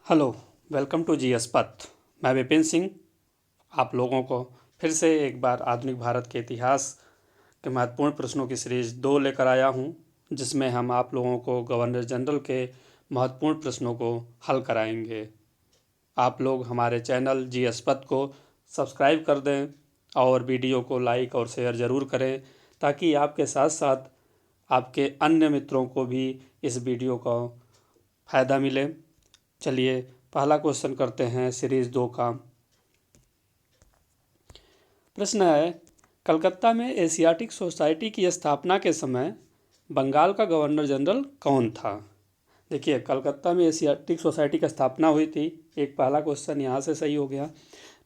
Hello, welcome to जी पथ। मैं विपिन सिंह आप लोगों को फिर से एक बार आधुनिक भारत के इतिहास के महत्वपूर्ण प्रश्नों की सीरीज 2 लेकर आया हूं, जिसमें हम आप लोगों को गवर्नर जनरल के महत्वपूर्ण प्रश्नों को हल कराएंगे। आप लोग हमारे चैनल जी पथ को सब्सक्राइब कर दें और वीडियो को लाइक और शेयर ज़रूर करें, ताकि आपके साथ साथ आपके अन्य मित्रों को भी इस वीडियो का फ़ायदा मिले। चलिए पहला क्वेश्चन करते हैं सीरीज 2 का। प्रश्न है, कलकत्ता में एशियाटिक सोसाइटी की स्थापना के समय बंगाल का गवर्नर जनरल कौन था? देखिए, कलकत्ता में एशियाटिक सोसाइटी की स्थापना हुई थी। एक पहला क्वेश्चन यहाँ से सही हो गया।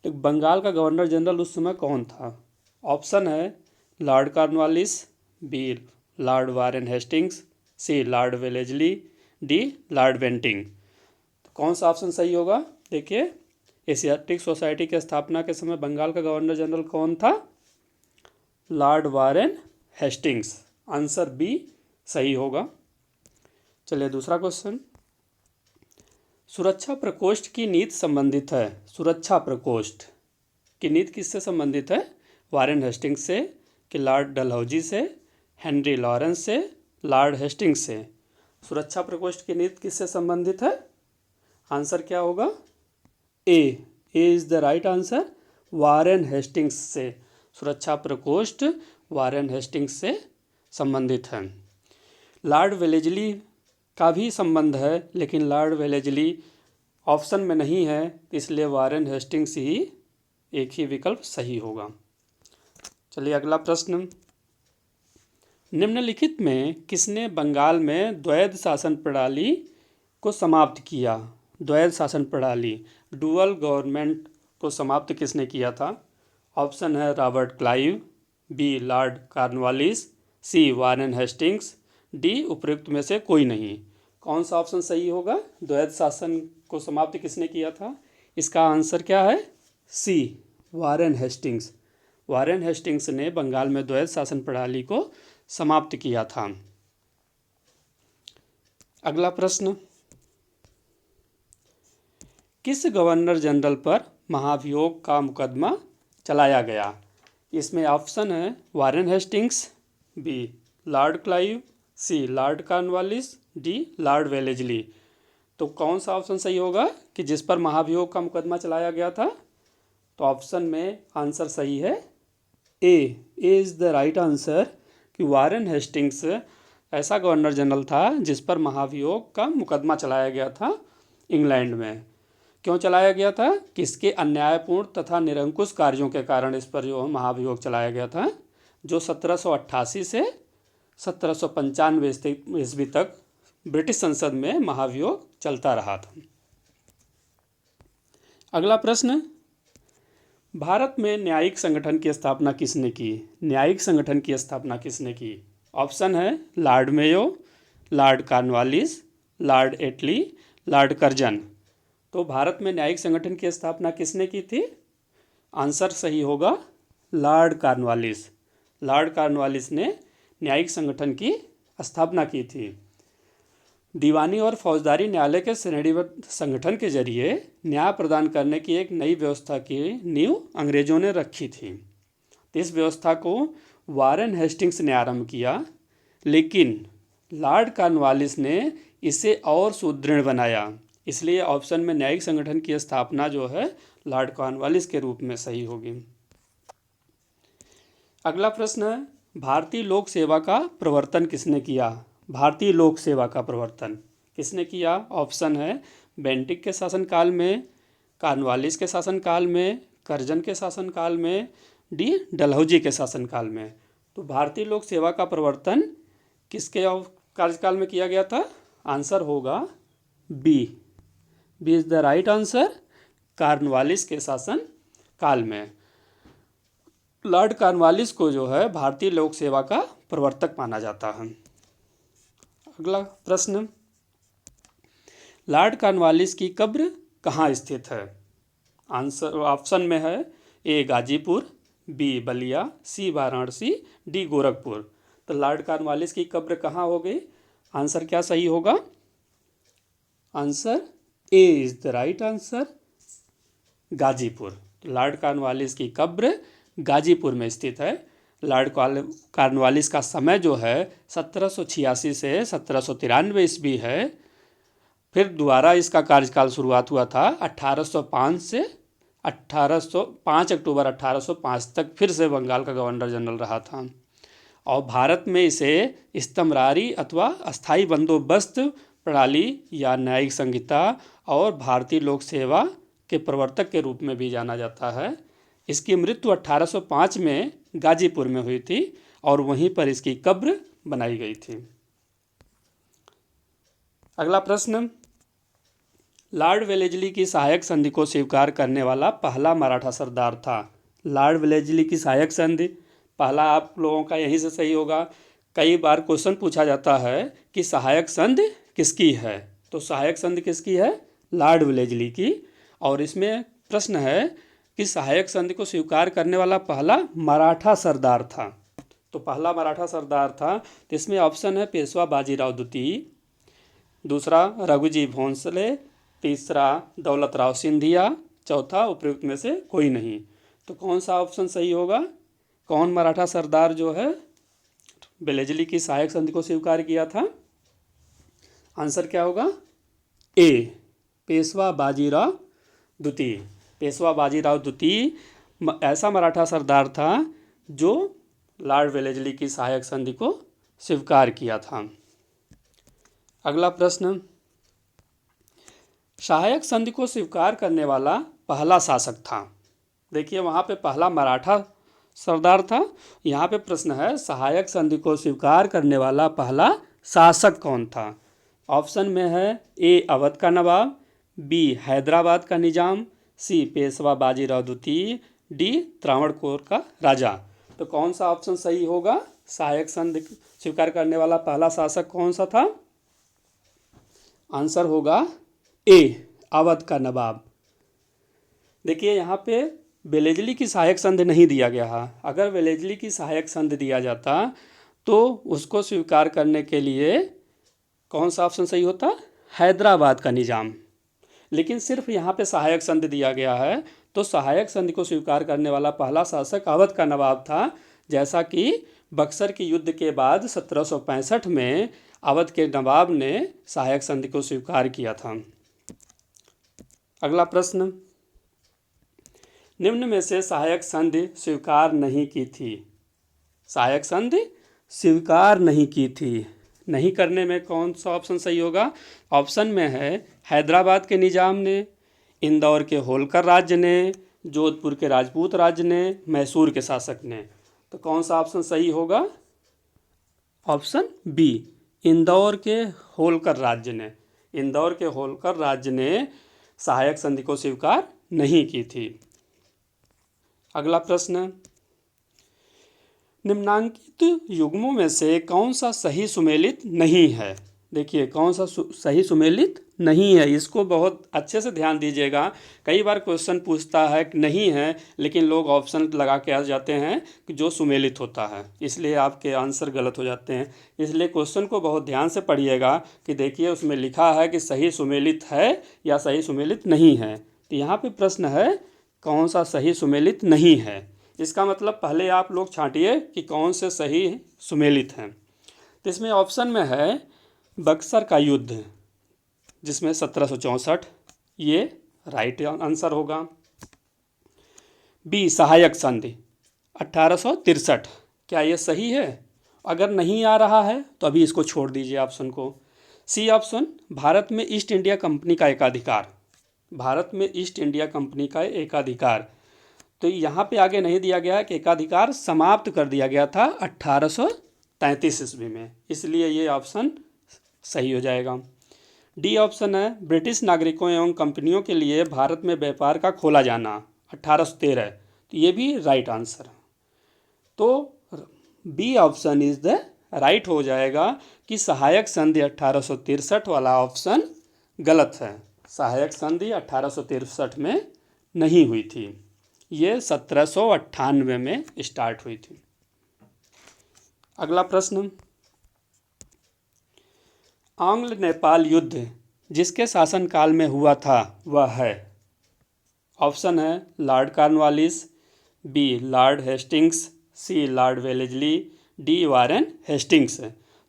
तो बंगाल का गवर्नर जनरल उस समय कौन था? ऑप्शन है Lord Cornwallis, B Lord Warren Hastings, C Lord Wellesley, D Lord Bentinck. कौन सा ऑप्शन सही होगा? देखिए, एशियाटिक सोसाइटी की स्थापना के समय बंगाल का गवर्नर जनरल कौन था? Lord Warren Hastings. Answer B सही होगा। चलिए दूसरा क्वेश्चन। सुरक्षा प्रकोष्ठ की नीति संबंधित है। सुरक्षा प्रकोष्ठ की नीति किससे संबंधित है? वारेन हेस्टिंग्स से, कि लॉर्ड डलहौजी से, हेनरी लॉरेंस से, लॉर्ड हेस्टिंग्स से। सुरक्षा प्रकोष्ठ की नीति किससे संबंधित है? आंसर क्या होगा? A is the right answer. Warren Hastings से। सुरक्षा प्रकोष्ठ वारेन हेस्टिंग्स से संबंधित है। लॉर्ड वेलेस्ली का भी संबंध है, लेकिन लॉर्ड वेलेस्ली ऑप्शन में नहीं है, इसलिए वारेन हेस्टिंग्स ही एक ही विकल्प सही होगा। चलिए अगला प्रश्न। निम्नलिखित में किसने बंगाल में द्वैध शासन प्रणाली को समाप्त किया? द्वैध शासन प्रणाली, डुअल गवर्नमेंट को समाप्त किसने किया था? ऑप्शन है Robert Clive, B lord Cornwallis, C Warren Hastings, D उपयुक्त में से कोई नहीं। कौन सा ऑप्शन सही होगा? द्वैध शासन को समाप्त किसने किया था? इसका आंसर क्या है? C Warren Hastings. Warren Hastings ने बंगाल में द्वैध शासन प्रणाली को समाप्त किया था। अगला प्रश्न। किस गवर्नर जनरल पर महाभियोग का मुकदमा चलाया गया? इसमें ऑप्शन है Warren Hastings, B Lord Clive, C Lord Cornwallis, D Lord Wellesley. तो कौन सा ऑप्शन सही होगा कि जिस पर महाभियोग का मुकदमा चलाया गया था? तो ऑप्शन में आंसर सही है A is the right answer, कि वारेन हेस्टिंग्स ऐसा गवर्नर जनरल था जिस पर महाभियोग का मुकदमा चलाया गया था इंग्लैंड में। क्यों चलाया गया था? किसके अन्यायपूर्ण तथा निरंकुश कार्यों के कारण इस पर जो महाभियोग चलाया गया था, जो 1788 से 1795 ईस्वी तक ब्रिटिश संसद में महाभियोग चलता रहा था। अगला प्रश्न। भारत में न्यायिक संगठन की स्थापना किसने की? न्यायिक संगठन की स्थापना किसने की? ऑप्शन है Lord Mayo, Lord Cornwallis, Lord Attlee, Lord Curzon. तो भारत में न्यायिक संगठन की स्थापना किसने की थी? आंसर सही होगा लॉर्ड कॉर्नवालिस। लॉर्ड कॉर्नवालिस ने न्यायिक संगठन की स्थापना की थी। दीवानी और फौजदारी न्यायालय के श्रेणीबद्ध संगठन के जरिए न्याय प्रदान करने की एक नई व्यवस्था की नींव अंग्रेजों ने रखी थी। तो इस व्यवस्था को वारेन हेस्टिंग्स ने आरंभ किया, लेकिन लॉर्ड कॉर्नवालिस ने इसे और सुदृढ़ बनाया। इसलिए ऑप्शन में न्यायिक संगठन की स्थापना जो है लॉर्ड कॉर्नवालिस के रूप में सही होगी। अगला प्रश्न है, भारतीय लोक सेवा का प्रवर्तन किसने किया? भारतीय लोक सेवा का प्रवर्तन किसने किया? ऑप्शन है बेंटिक के शासनकाल में, कॉर्नवालिस के शासनकाल में, कर्जन के शासनकाल में, डी डलहौजी के शासनकाल में। तो भारतीय लोक सेवा का प्रवर्तन किसके कार्यकाल में किया गया था? आंसर होगा B is the right answer, Cornwallis के शासन काल में। लॉर्ड कॉर्नवालिस को जो है भारतीय लोक सेवा का प्रवर्तक माना जाता है। अगला प्रश्न। लॉर्ड कॉर्नवालिस की कब्र कहाँ स्थित है? आंसर ऑप्शन में है ए गाजीपुर, बी बलिया, सी वाराणसी, डी गोरखपुर। तो लॉर्ड कॉर्नवालिस की कब्र कहाँ हो गई? आंसर क्या सही होगा? Answer A is the right answer, Ghazipur. Lord Cornwallis की कब्र गाजीपुर में स्थित है। लॉर्ड कॉर्नवालिस का समय जो है 1786 से 1793 ईस्वी है। फिर दोबारा इसका कार्यकाल शुरुआत हुआ था 1805 से 1805 अक्टूबर 1805 तक फिर से बंगाल का गवर्नर जनरल रहा था। और भारत में इसे स्तम्भरारी अथवा अस्थाई बंदोबस्त प्रणाली या न्यायिक संहिता और भारतीय लोक सेवा के प्रवर्तक के रूप में भी जाना जाता है। इसकी मृत्यु 1805 में गाजीपुर में हुई थी और वहीं पर इसकी कब्र बनाई गई थी। अगला प्रश्न, लॉर्ड वेलेस्ली की सहायक संधि को स्वीकार करने वाला पहला मराठा सरदार था। लॉर्ड वेलेस्ली की सहायक संधि, पहला आप लोगों का यहीं से सही होगा। कई बार क्वेश्चन पूछा जाता है कि सहायक संधि किसकी है, तो सहायक संधि किसकी है, लॉर्ड वेलेस्ली की। और इसमें प्रश्न है कि सहायक संधि को स्वीकार करने वाला पहला मराठा सरदार था। तो पहला मराठा सरदार था, तो इसमें ऑप्शन है पेशवा बाजीराव द्वितीय, दूसरा रघुजी भोंसले, तीसरा दौलत राव सिंधिया, चौथा उपयुक्त में से कोई नहीं। तो कौन सा ऑप्शन सही होगा, कौन मराठा सरदार जो है वेलेस्ली की सहायक संधि को स्वीकार किया था? आंसर क्या होगा, ए पेशवा बाजीराव द्वितीय। पेशवा बाजीराव द्वितीय ऐसा मराठा सरदार था जो लॉर्ड वेलेस्ली की सहायक संधि को स्वीकार किया था। अगला प्रश्न, सहायक संधि को स्वीकार करने वाला पहला शासक था। देखिए वहाँ पे पहला मराठा सरदार था, यहाँ पे प्रश्न है सहायक संधि को स्वीकार करने वाला पहला शासक कौन था। ऑप्शन में है ए अवध का नवाब, बी हैदराबाद का निजाम, सी पेशवा बाजीराव द्वितीय, डी त्रावणकोर का राजा। तो कौन सा ऑप्शन सही होगा, सहायक संधि स्वीकार करने वाला पहला शासक कौन सा था? आंसर होगा ए अवध का नवाब। देखिए यहाँ पे वेलेस्ली की सहायक संधि नहीं दिया गया है। अगर वेलेस्ली की सहायक संधि दिया जाता तो उसको स्वीकार करने के लिए कौन सा ऑप्शन सही होता, हैदराबाद का निजाम। लेकिन सिर्फ यहाँ पे सहायक संधि दिया गया है, तो सहायक संधि को स्वीकार करने वाला पहला शासक अवध का नवाब था। जैसा कि बक्सर के युद्ध के बाद 1765 में अवध के नवाब ने सहायक संधि को स्वीकार किया था। अगला प्रश्न, निम्न में से सहायक संधि स्वीकार नहीं की थी। सहायक संधि स्वीकार नहीं की थी, नहीं करने में कौन सा ऑप्शन सही होगा? ऑप्शन में है हैदराबाद के निजाम ने, इंदौर के होलकर राज्य ने, जोधपुर के राजपूत राज्य ने, मैसूर के शासक ने। तो कौन सा ऑप्शन सही होगा? ऑप्शन बी इंदौर के होलकर राज्य ने। इंदौर के होलकर राज्य ने सहायक संधि को स्वीकार नहीं की थी। अगला प्रश्न, निम्नांकित युग्मों में से कौन सा सही सुमेलित नहीं है। देखिए कौन सा सही सुमेलित नहीं है, इसको बहुत अच्छे से ध्यान दीजिएगा। कई बार क्वेश्चन पूछता है कि नहीं है, लेकिन लोग ऑप्शन लगा के आ जाते हैं कि जो सुमेलित होता है, इसलिए आपके आंसर गलत हो जाते हैं। इसलिए क्वेश्चन को बहुत ध्यान से पढ़िएगा कि देखिए उसमें लिखा है कि सही सुमेलित है या सही सुमेलित नहीं है। तो यहाँ पे प्रश्न है कौन सा सही सुमेलित नहीं है। इसका मतलब पहले आप लोग छांटिए कि कौन से सही सुमेलित हैं। तो इसमें ऑप्शन में है बक्सर का युद्ध जिसमें 1764, ये राइट आंसर होगा। बी सहायक संधि 1863, क्या ये सही है? अगर नहीं आ रहा है तो अभी इसको छोड़ दीजिए ऑप्शन को। सी ऑप्शन भारत में ईस्ट इंडिया कंपनी का एकाधिकार, भारत में ईस्ट इंडिया कंपनी का एकाधिकार। तो यहाँ पे आगे नहीं दिया गया कि एकाधिकार समाप्त कर दिया गया था 1833 ईस्वी में, इसलिए ये ऑप्शन सही हो जाएगा। डी ऑप्शन है ब्रिटिश नागरिकों एवं कंपनियों के लिए भारत में व्यापार का खोला जाना 1813, तो ये भी राइट आंसर है। तो B option is the right हो जाएगा कि सहायक संधि 1863 वाला ऑप्शन गलत है। सहायक संधि 1863 में नहीं हुई थी, ये 1798 में स्टार्ट हुई थी। अगला प्रश्न, आंग्ल नेपाल युद्ध जिसके शासनकाल में हुआ था वह है। ऑप्शन है Lord Cornwallis, B Lord Hastings, C Lord Wellesley, D Warren Hastings.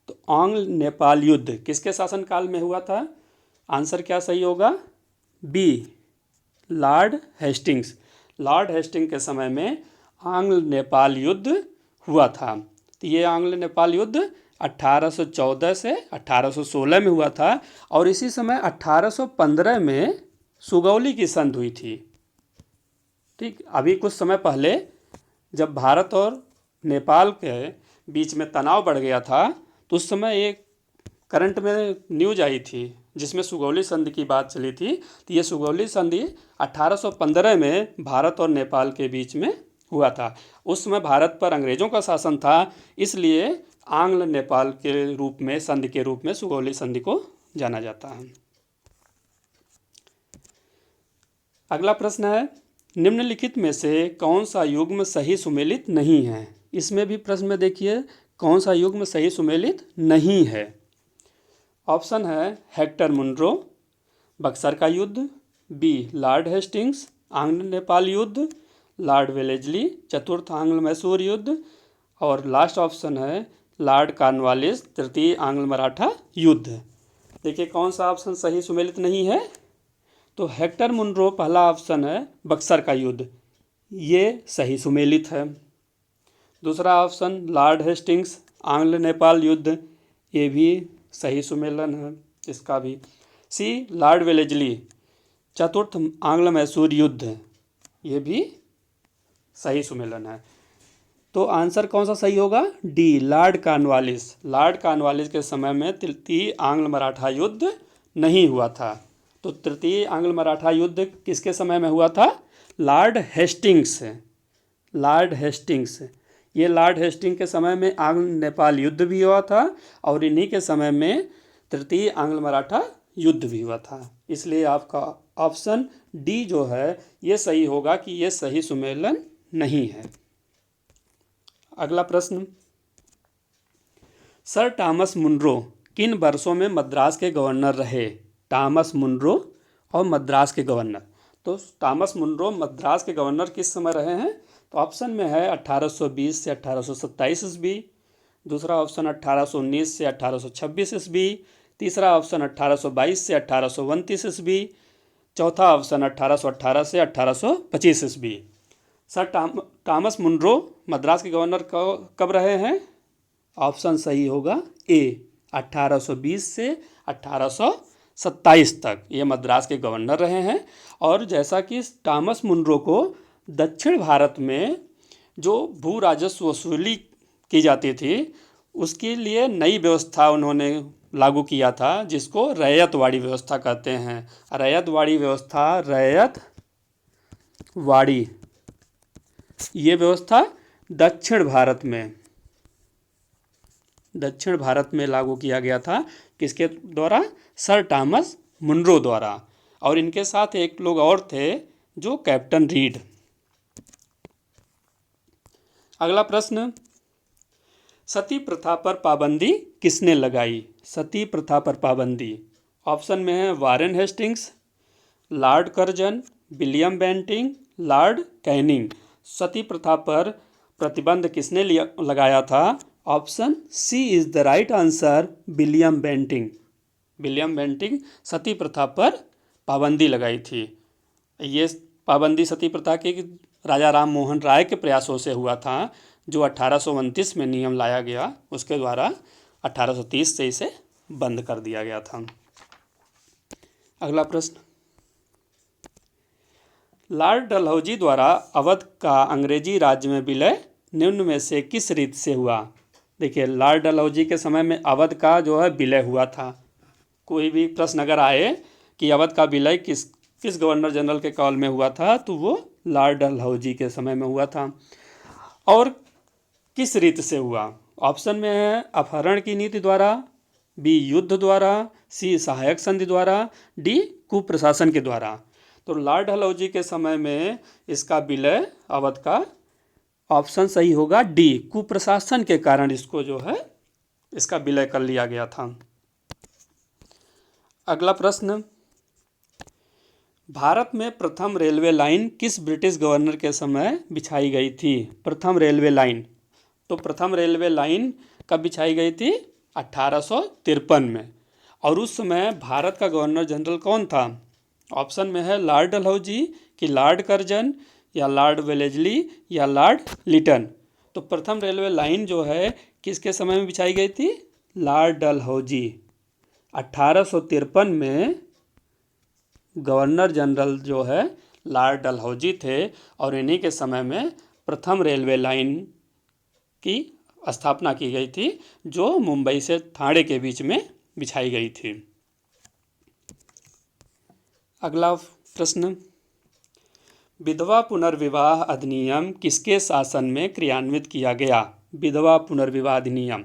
तो आंग्ल नेपाल युद्ध किसके शासनकाल में हुआ था? आंसर क्या सही होगा? B Lord Hastings. Lord Hastings के समय में आंग्ल नेपाल युद्ध हुआ था। तो ये आंग्ल नेपाल युद्ध 1814 से 1816 में हुआ था और इसी समय 1815 में सुगौली की संधि हुई थी। ठीक, अभी कुछ समय पहले जब भारत और नेपाल के बीच में तनाव बढ़ गया था तो उस समय एक करंट में न्यूज आई थी जिसमें सुगौली संधि की बात चली थी। तो ये सुगौली संधि 1815 में भारत और नेपाल के बीच में हुआ था। उस समय भारत पर अंग्रेज़ों का शासन था, इसलिए आंग्ल नेपाल के रूप में संधि के रूप में सुगौली संधि को जाना जाता है। अगला प्रश्न है, निम्नलिखित में से कौन सा युग्म सही सुमेलित नहीं है? इसमें भी प्रश्न में देखिए कौन सा युग्म सही सुमेलित नहीं है। ऑप्शन है हेक्टर मुनरो, बक्सर का युद्ध, बी लॉर्ड हेस्टिंग्स, आंग्ल नेपाल युद्ध, लॉर्ड वेलेस्ली, चतुर्थ आंग्ल मैसूर युद्ध, और लास्ट ऑप्शन है लॉर्ड कॉर्नवालिस, तृतीय आंग्ल मराठा युद्ध। देखिए कौन सा ऑप्शन सही सुमेलित नहीं है। तो हेक्टर मुनरो पहला ऑप्शन है बक्सर का युद्ध, ये सही सुमेलित है। दूसरा ऑप्शन लॉर्ड हेस्टिंग्स आंग्ल नेपाल युद्ध, ये भी सही सुमेलन है इसका भी। सी लॉर्ड वेलेस्ली चतुर्थ आंग्ल मैसूर युद्ध, ये भी सही सुमेलन है। तो आंसर कौन सा सही होगा? D Lord Cornwallis. Lord Cornwallis के समय में तृतीय आंग्ल मराठा युद्ध नहीं हुआ था। तो तृतीय आंग्ल मराठा युद्ध किसके समय में हुआ था? Lord Hastings. लॉर्ड हेस्टिंग्स, ये लॉर्ड हेस्टिंग के समय में आंग्ल नेपाल युद्ध भी हुआ था और इन्हीं के समय में तृतीय आंग्ल मराठा युद्ध भी हुआ था। इसलिए आपका ऑप्शन डी जो है ये सही होगा कि ये सही सुमेलन नहीं है। अगला प्रश्न, सर टॉमस मुनरो किन वर्षों में मद्रास के गवर्नर रहे? टॉमस मुनरो और मद्रास के गवर्नर। तो टॉमस मुनरो मद्रास के गवर्नर किस समय रहे हैं? तो ऑप्शन में है 1820 से 1827 ईस्वी, दूसरा ऑप्शन 1819 से 1826 ईस्वी, तीसरा ऑप्शन 1822 से 1829 ईस्वी, चौथा ऑप्शन 1818 से 1825 ईस्वी। सर टॉमस मुनरो मद्रास के गवर्नर कब रहे हैं? ऑप्शन सही होगा ए 1820 से 1827 तक ये मद्रास के गवर्नर रहे हैं। और जैसा कि टॉमस मुनरो को दक्षिण भारत में जो भू राजस्व वसूली की जाती थी उसके लिए नई व्यवस्था उन्होंने लागू किया था जिसको रैयतवाड़ी व्यवस्था कहते हैं। रैयतवाड़ी व्यवस्था, रैयतवाड़ी ये व्यवस्था दक्षिण भारत में लागू किया गया था। किसके द्वारा? सर टॉमस मुनरो द्वारा। और इनके साथ एक लोग और थे जो कैप्टन रीड। अगला प्रश्न, सती प्रथा पर पाबंदी किसने लगाई? सती प्रथा पर पाबंदी ऑप्शन में है Warren Hastings, Lord Curzon, William Bentinck, Lord Canning. Sati प्रथा पर प्रतिबंध किसने लगाया था? Option C is the right answer, William Bentinck. William Bentinck sati प्रथा पर पाबंदी लगाई थी। ये पाबंदी सती प्रथा के राजा राम मोहन राय के प्रयासों से हुआ था जो 1829 में नियम लाया गया, उसके द्वारा 1830 से इसे बंद कर दिया गया था। अगला प्रश्न, लॉर्ड डलहौजी द्वारा अवध का अंग्रेजी राज्य में विलय निम्न में से किस रीति से हुआ? देखिए लॉर्ड डलहौजी के समय में अवध का जो है विलय हुआ था। कोई भी प्रश्न अगर आए कि अवध का विलय किस गवर्नर जनरल के कॉल में हुआ था तो वो लॉर्ड डलहौजी के समय में हुआ था। और किस रीति से हुआ? ऑप्शन में है अपहरण की नीति द्वारा, बी युद्ध द्वारा, सी सहायक संधि द्वारा, डी कुप्रशासन के द्वारा। तो लॉर्ड डलहौजी के समय में इसका विलय अवध का ऑप्शन सही होगा डी, कुप्रशासन के कारण इसको जो है इसका विलय कर लिया गया था। अगला प्रश्न, भारत में प्रथम रेलवे लाइन किस ब्रिटिश गवर्नर के समय बिछाई गई थी? प्रथम रेलवे लाइन, तो प्रथम रेलवे लाइन कब बिछाई गई थी? 1853 में। और उस समय भारत का गवर्नर जनरल कौन था? ऑप्शन में है लॉर्ड डलहौजी कि लॉर्ड कर्जन या लॉर्ड वेलेस्ली या लॉर्ड लिटन। तो प्रथम रेलवे लाइन जो है किसके समय में बिछाई गई थी? लॉर्ड डलहौजी। 1853 में गवर्नर जनरल जो है लॉर्ड डलहौजी थे और इन्हीं के समय में प्रथम रेलवे लाइन की स्थापना की गई थी जो मुंबई से ठाणे के बीच में बिछाई गई थी। अगला प्रश्न, विधवा पुनर्विवाह अधिनियम किसके शासन में क्रियान्वित किया गया? विधवा पुनर्विवाह अधिनियम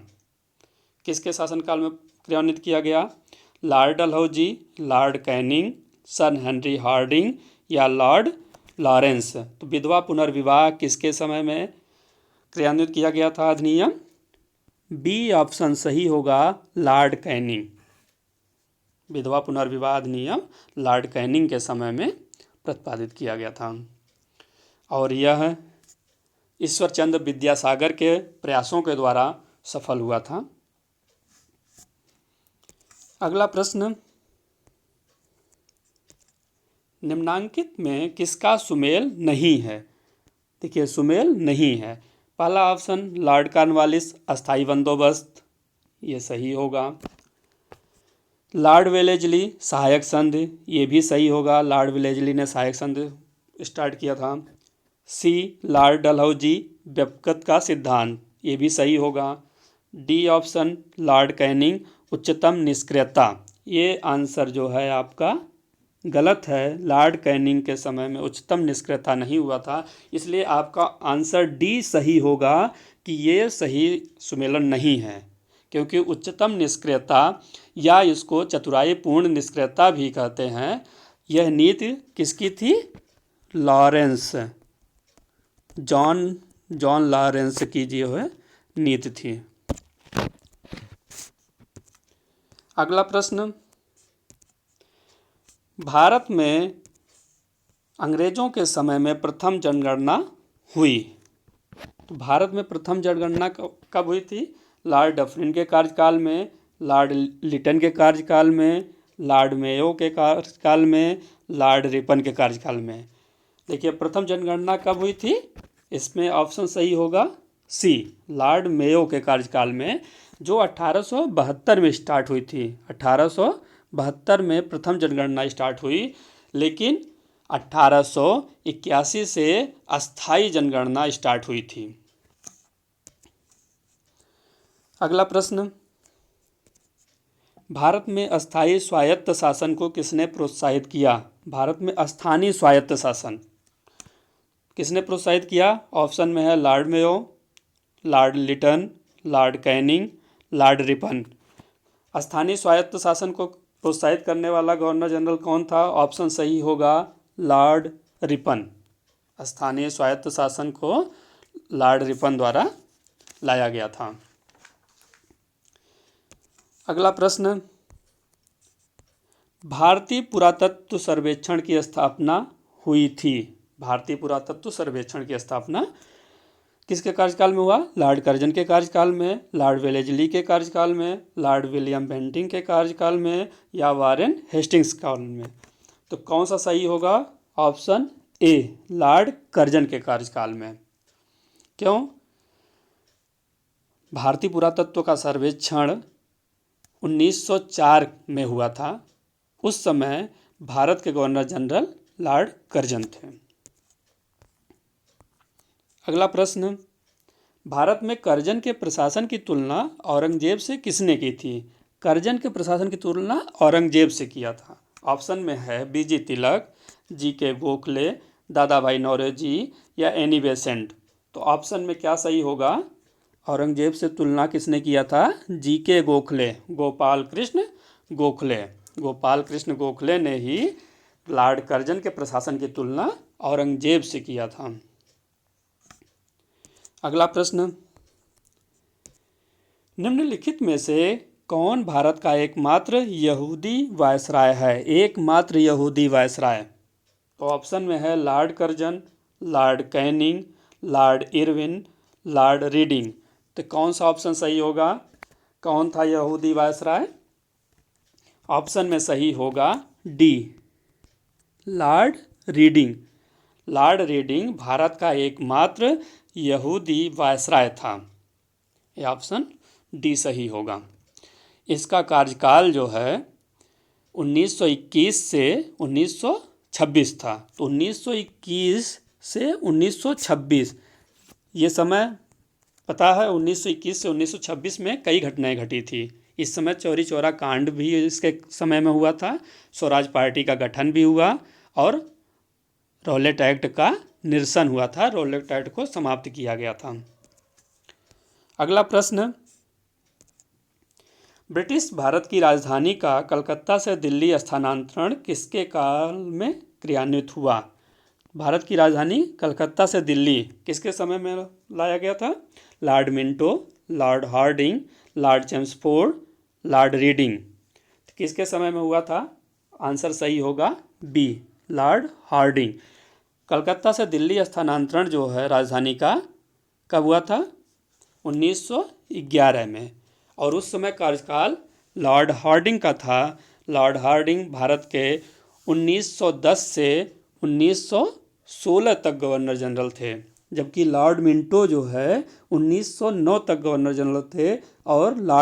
किसके शासनकाल में क्रियान्वित किया गया? Lord Dalhousie, lord Canning, sir Henry Hardinge या लॉर्ड लॉरेंस। तो विधवा पुनर्विवाह किसके समय में क्रियान्वित किया गया था अधिनियम? बी ऑप्शन सही होगा, लॉर्ड कैनिंग। विधवा पुनर्विवाह अधिनियम लॉर्ड कैनिंग के समय में प्रतिपादित किया गया था और यह ईश्वरचंद्र विद्यासागर के प्रयासों के द्वारा सफल हुआ था। अगला प्रश्न, निम्नांकित में किसका सुमेल नहीं है? देखिए सुमेल नहीं है। पहला ऑप्शन लॉर्ड कॉर्नवालिस अस्थाई बंदोबस्त, ये सही होगा। लॉर्ड वेलेस्ली सहायक संघ, ये भी सही होगा, लॉर्ड वेलेस्ली ने सहायक संघ स्टार्ट किया था। सी लॉर्ड डलहौजी व्यपकत का सिद्धांत, ये भी सही होगा। डी ऑप्शन लॉर्ड कैनिंग उच्चतम निष्क्रियता, ये आंसर जो है आपका गलत है। लॉर्ड कैनिंग के समय में उच्चतम निष्क्रियता नहीं हुआ था, इसलिए आपका आंसर डी सही होगा कि ये सही सुमेलन नहीं है, क्योंकि उच्चतम निष्क्रियता या इसको चतुराईपूर्ण निष्क्रियता भी कहते हैं, यह नीति किसकी थी? लॉरेंस, जॉन लॉरेंस की जो है नीति थी। अगला प्रश्न, भारत में अंग्रेजों के समय में प्रथम जनगणना हुई। तो भारत में प्रथम जनगणना कब हुई थी? लॉर्ड डफरिन के कार्यकाल में, लॉर्ड लिटन के कार्यकाल में, लॉर्ड मेयो के कार्यकाल में, लॉर्ड रिपन के कार्यकाल में। देखिए प्रथम जनगणना कब हुई थी? इसमें ऑप्शन सही होगा सी, लॉर्ड मेयो के कार्यकाल में, जो 1872 में स्टार्ट हुई थी। 1872 में प्रथम जनगणना स्टार्ट हुई, लेकिन 1881 से अस्थाई जनगणना स्टार्ट हुई थी। अगला प्रश्न, भारत में अस्थाई स्वायत्त शासन को किसने प्रोत्साहित किया? भारत में स्थानीय स्वायत्त शासन किसने प्रोत्साहित किया? ऑप्शन में है Lord Mayo, lord Lytton, lord Canning, lord Ripon. स्थानीय स्वायत्त शासन को प्रोत्साहित करने वाला गवर्नर जनरल कौन था? ऑप्शन सही होगा लॉर्ड रिपन। स्थानीय स्वायत्त शासन को लॉर्ड रिपन द्वारा लाया गया था। अगला प्रश्न, भारतीय पुरातत्व सर्वेक्षण की स्थापना हुई थी। भारतीय पुरातत्व सर्वेक्षण की स्थापना किसके कार्यकाल में हुआ? लॉर्ड कर्जन के कार्यकाल में, लॉर्ड वेलेस्ली के कार्यकाल में, लॉर्ड विलियम बेंटिंग के कार्यकाल में या वारेन हेस्टिंग्स काल में। तो कौन सा सही होगा? ऑप्शन ए, लॉर्ड कर्जन के कार्यकाल में। क्यों? भारतीय पुरातत्व का सर्वेक्षण 1904 में हुआ था। उस समय भारत के गवर्नर जनरल लॉर्ड कर्जन थे। अगला प्रश्न, भारत में कर्जन के प्रशासन की तुलना औरंगजेब से किसने की थी? कर्जन के प्रशासन की तुलना औरंगजेब से किया था। ऑप्शन में है बीजी तिलक, जी के गोखले, दादा भाई नौरोजी या एनी बेसेंट। तो ऑप्शन में क्या सही होगा? औरंगजेब से तुलना किसने किया था? जी के गोखले, गोपाल कृष्ण गोखले। गोपाल कृष्ण गोखले ने ही लॉर्ड कर्जन के प्रशासन की तुलना औरंगजेब से किया था। अगला प्रश्न, निम्नलिखित में से कौन भारत का एकमात्र यहूदी वायसराय है? एकमात्र यहूदी वायसराय। तो ऑप्शन में है Lord Curzon, Lord Canning, Lord Irwin, Lord reading. तो कौन सा ऑप्शन सही होगा? कौन था यहूदी वायसराय? ऑप्शन में सही होगा D, Lord reading. Lord reading Bharat का एकमात्र यहूदी वायसराय था। यह ऑप्शन डी सही होगा। इसका कार्यकाल जो है 1921 से 1926 था। तो 1921 से 1926 ये समय पता है। 1921 से 1926 में कई घटनाएं घटी थी। इस समय चौरी चौरा कांड भी इसके समय में हुआ था, स्वराज पार्टी का गठन भी हुआ और रॉलेट एक्ट का निरसन हुआ था। रॉलेट एक्ट को समाप्त किया गया था। अगला प्रश्न, ब्रिटिश भारत की राजधानी का कलकत्ता से दिल्ली स्थानांतरण किसके काल में क्रियान्वित हुआ? भारत की राजधानी कलकत्ता से दिल्ली किसके समय में लाया गया था? Lord Minto, lord Hardinge, lord Chelmsford, lord Reading. किसके समय में हुआ था? आंसर सही होगा बी, लॉर्ड हार्डिंग। कलकत्ता से दिल्ली स्थानांतरण जो है राजधानी का कब हुआ था? 1911 में। और उस समय कार्यकाल लॉर्ड हार्डिंग का था। लॉर्ड हार्डिंग भारत के 1910 से 1916 तक गवर्नर जनरल थे, जबकि लॉर्ड मिंटो जो है 1909 तक गवर्नर जनरल थे और लॉर्ड